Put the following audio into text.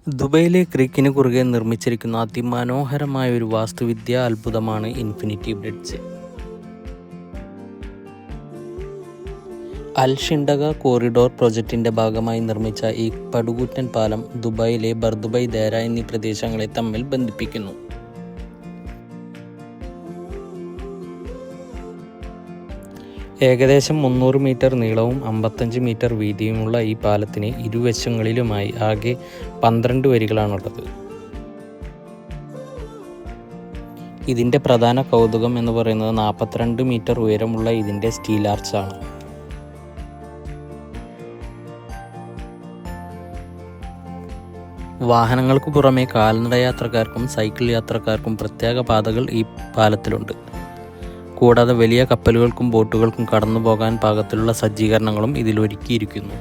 ദുബൈയിലെ ക്രീക്കിന് കുറുകെ നിർമ്മിച്ചിരിക്കുന്ന അതിമനോഹരമായ ഒരു വാസ്തുവിദ്യാ അത്ഭുതമാണ് ഇൻഫിനിറ്റി ബ്രിഡ്ജ്. അൽ ഷിൻഡഗ കോറിഡോർ പ്രൊജക്റ്റിന്റെ ഭാഗമായി നിർമ്മിച്ച ഈ പടുകൂറ്റൻ പാലം ദുബായിലെ ബർദുബൈ, ദേര എന്നീ പ്രദേശങ്ങളെ തമ്മിൽ ബന്ധിപ്പിക്കുന്നു. ഏകദേശം 300 മീറ്റർ നീളവും 55 മീറ്റർ വീതിയുമുള്ള ഈ പാലത്തിന് ഇരുവശങ്ങളിലുമായി ആകെ 12 വരികളാണുള്ളത്. ഇതിൻ്റെ പ്രധാന കൗതുകം എന്ന് പറയുന്നത് 42 മീറ്റർ ഉയരമുള്ള ഇതിൻ്റെ സ്റ്റീൽ ആർച്ചാണ്. വാഹനങ്ങൾക്ക് പുറമെ കാൽനട യാത്രക്കാർക്കും സൈക്കിൾ യാത്രക്കാർക്കും പ്രത്യേക പാതകൾ ഈ പാലത്തിലുണ്ട്. കൂടാതെ വലിയ കപ്പലുകൾക്കും ബോട്ടുകൾക്കും കടന്നു പോകാൻ പാകത്തിലുള്ള സജ്ജീകരണങ്ങളും ഇതിൽ ഒരുക്കിയിരിക്കുന്നു.